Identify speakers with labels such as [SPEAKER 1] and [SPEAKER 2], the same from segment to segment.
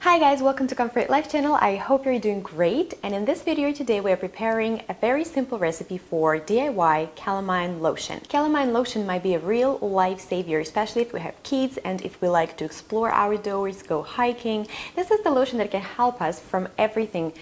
[SPEAKER 1] Hi guys, welcome to Comfort Life channel. I hope you're doing great, and in this video today we are preparing a very simple recipe for DIY calamine lotion. Calamine lotion might be a real life savior, especially if we have kids and if we like to explore outdoors, go hiking. This is the lotion that can help us from everything,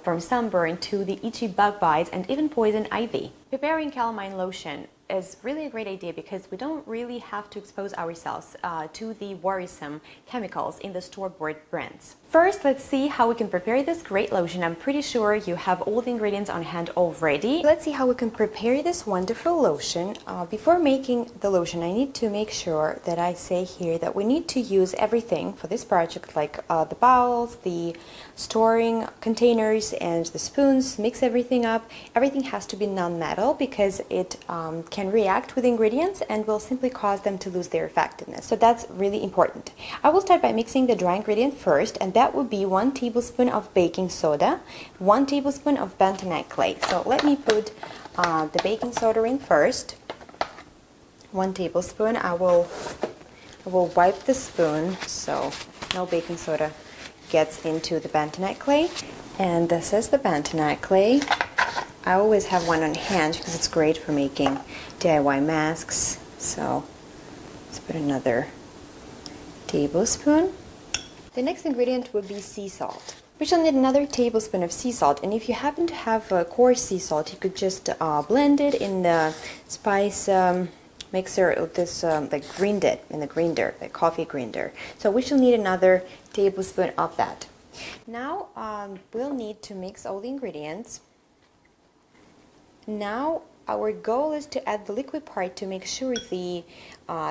[SPEAKER 1] from sunburn to the itchy bug bites and even poison ivy. Preparing calamine lotion is really a great idea because we don't really have to expose ourselves to the worrisome chemicals in the store-bought brands. First, let's see how we can prepare this great lotion. I'm pretty sure you have all the ingredients on hand already. Let's see how we can prepare this wonderful lotion. Before making the lotion, I need to make sure that I say here that we need to use everything for this project, like the bowls, the storing containers, and the spoons. Mix everything up. Everything has to be non-metal because it can react with ingredients and will simply cause them to lose their effectiveness. So that's really important. I will start by mixing the dry ingredient first, and that would be 1 tablespoon of baking soda, 1 tablespoon of bentonite clay. So let me put the baking soda in first. 1 tablespoon. I will wipe the spoon so no baking soda gets into the bentonite clay. And this is the bentonite clay. I always have one on hand because it's great for making DIY masks. So let's put another tablespoon. The next ingredient would be sea salt. We shall need another tablespoon of sea salt, and if you happen to have coarse sea salt, you could just blend it in the spice mixer, this grind it in the grinder, the coffee grinder. So we shall need another tablespoon of that. Now we'll need to mix all the ingredients. Now our goal is to add the liquid part to make sure the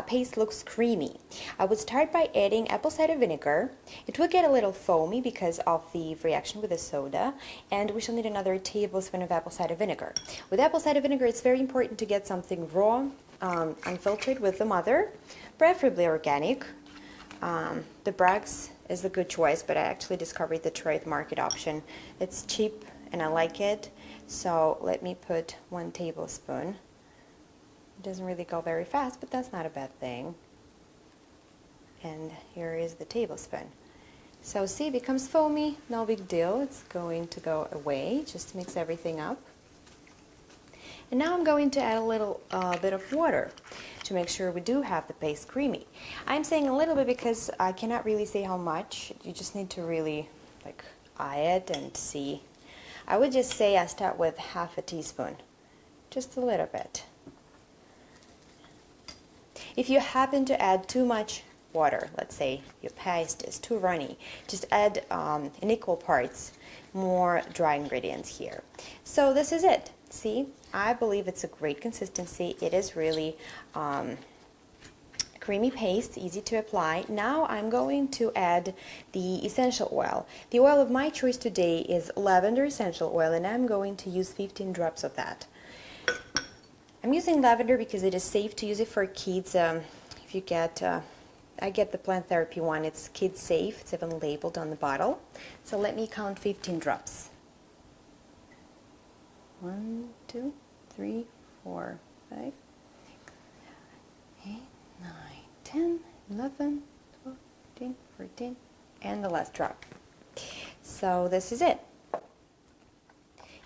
[SPEAKER 1] paste looks creamy. I would start by adding apple cider vinegar. It will get a little foamy because of the reaction with the soda, and we shall need another tablespoon of apple cider vinegar. With apple cider vinegar, it's very important to get something raw, unfiltered with the mother, preferably organic. The Bragg's is a good choice, but I actually discovered the trade market option. It's cheap and I like it. So let me put 1 tablespoon. It doesn't really go very fast, but that's not a bad thing. And here is the tablespoon. So see, it becomes foamy, no big deal. It's going to go away. Just mix everything up. And now I'm going to add a little bit of water to make sure we do have the paste creamy. I'm saying a little bit because I cannot really say how much. You just need to really eye it and see. I would just say I start with half a teaspoon, just a little bit. If you happen to add too much water, let's say your paste is too runny, just add in equal parts more dry ingredients here. So this is it. See, I believe it's a great consistency. It is really creamy paste, easy to apply. Now I'm going to add the essential oil. The oil of my choice today is lavender essential oil, and I'm going to use 15 drops of that. I'm using lavender because it is safe to use it for kids. If you get, I get the plant therapy one, it's kid safe. It's even labeled on the bottle. So let me count 15 drops. 1, 2, 3, 4, 5, 8, 9, 10, 11, 12, 13, 14, and the last drop. So this is it.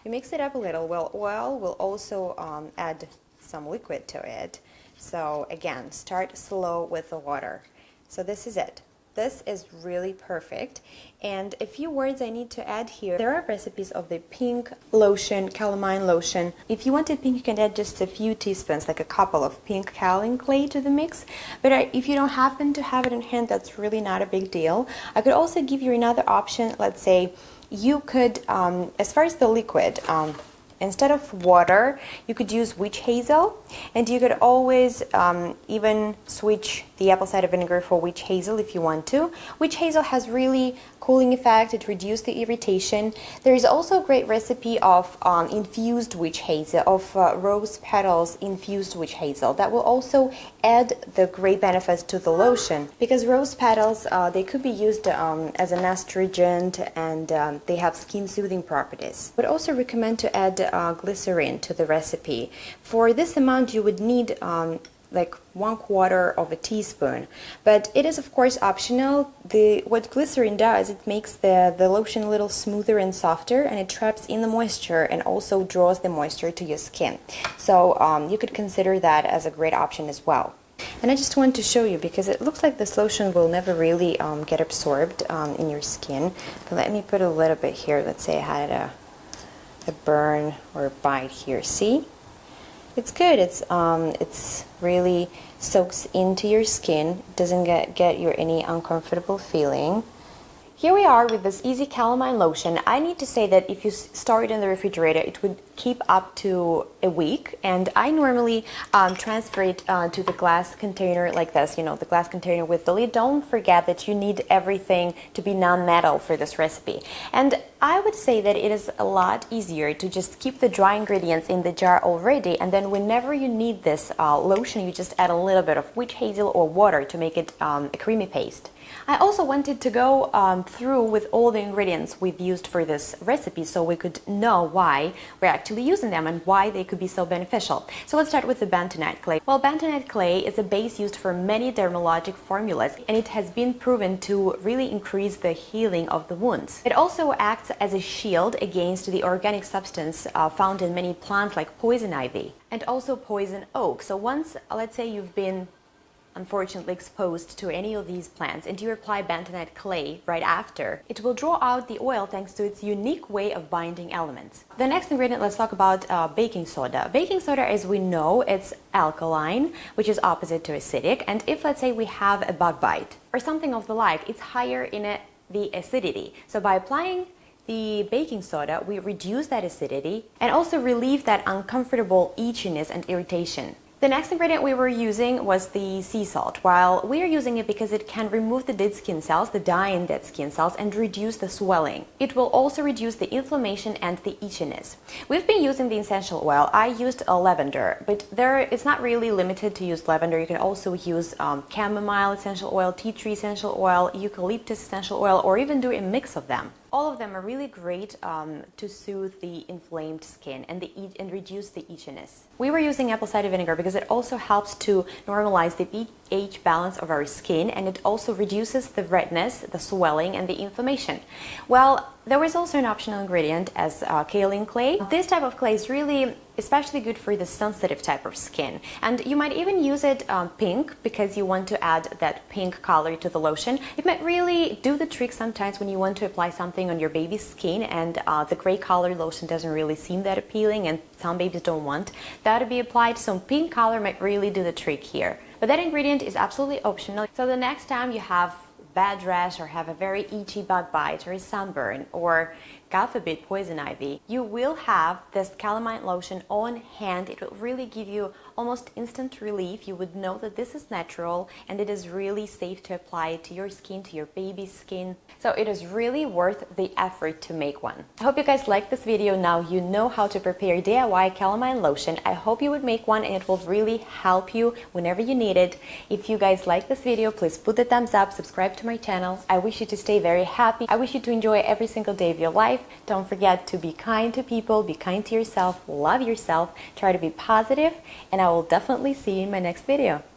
[SPEAKER 1] You mix it up a little. Well, oil will also add some liquid to it. So again, start slow with the water. So this is it. This is really perfect. And a few words I need to add here. There are recipes of the pink lotion, calamine lotion. If you wanted pink, you can add just a few teaspoons, like a couple of pink kaolin clay to the mix. But if you don't happen to have it in hand, that's really not a big deal. I could also give you another option. Let's say you could, as far as the liquid, instead of water, you could use witch hazel, and you could always even switch the apple cider vinegar for witch hazel if you want to. Witch hazel has really cooling effect. It reduces the irritation. There is also a great recipe of infused witch hazel, of rose petals infused witch hazel. That will also add the great benefits to the lotion, because rose petals, they could be used as an astringent, and they have skin soothing properties. I would also recommend to add glycerin to the recipe. For this amount you would need like 1/4 teaspoon, but it is of course optional. What glycerin does, it makes the lotion a little smoother and softer, and it traps in the moisture and also draws the moisture to your skin. So you could consider that as a great option as well. And I just want to show you, because it looks like this lotion will never really get absorbed in your skin. But let me put a little bit here. Let's say I had a burn or a bite here. See? It's good. It's really soaks into your skin. Doesn't get you any uncomfortable feeling. Here we are with this easy calamine lotion. I need to say that if you store it in the refrigerator, it would keep up to a week, and I normally transfer it to the glass container like this, you know, the glass container with the lid. Don't forget that you need everything to be non-metal for this recipe. And I would say that it is a lot easier to just keep the dry ingredients in the jar already, and then whenever you need this lotion, you just add a little bit of witch hazel or water to make it a creamy paste. I also wanted to go through with all the ingredients we've used for this recipe so we could know why we're actually using them and why they could be so beneficial. So let's start with the bentonite clay. Well, bentonite clay is a base used for many dermatologic formulas, and it has been proven to really increase the healing of the wounds. It also acts as a shield against the organic substance found in many plants like poison ivy and also poison oak. So once, let's say you've been unfortunately exposed to any of these plants and you apply bentonite clay right after, it will draw out the oil thanks to its unique way of binding elements. The next ingredient, let's talk about baking soda. Baking soda, as we know, it's alkaline, which is opposite to acidic, and if let's say we have a bug bite or something of the like, it's higher in the acidity. So by applying the baking soda, we reduce that acidity and also relieve that uncomfortable itchiness and irritation. The next ingredient we were using was the sea salt. While we are using it because it can remove the dead skin cells, the dye in dead skin cells, and reduce the swelling. It will also reduce the inflammation and the itchiness. We've been using the essential oil. I used a lavender, but it's not really limited to use lavender. You can also use chamomile essential oil, tea tree essential oil, eucalyptus essential oil, or even do a mix of them. All of them are really great to soothe the inflamed skin and reduce the itchiness. We were using apple cider vinegar because it also helps to normalize the pH balance of our skin, and it also reduces the redness, the swelling, and the inflammation. Well, there was also an optional ingredient as kaolin clay. This type of clay is really especially good for the sensitive type of skin, and you might even use it pink because you want to add that pink color to the lotion. It might really do the trick sometimes when you want to apply something on your baby's skin and the gray color lotion doesn't really seem that appealing, and some babies don't want that to be applied, so pink color might really do the trick here. But that ingredient is absolutely optional. So the next time you have bad rash or have a very itchy bug bite or a sunburn or, God forbid, poison ivy, you will have this calamine lotion on hand. It will really give you almost instant relief. You would know that this is natural and it is really safe to apply it to your skin, to your baby's skin. So it is really worth the effort to make one. I hope you guys liked this video. Now you know how to prepare DIY calamine lotion. I hope you would make one and it will really help you whenever you need it. If you guys like this video, please put the thumbs up, subscribe to my channel. I wish you to stay very happy. I wish you to enjoy every single day of your life. Don't forget to be kind to people, be kind to yourself, love yourself, try to be positive, and I will definitely see you in my next video.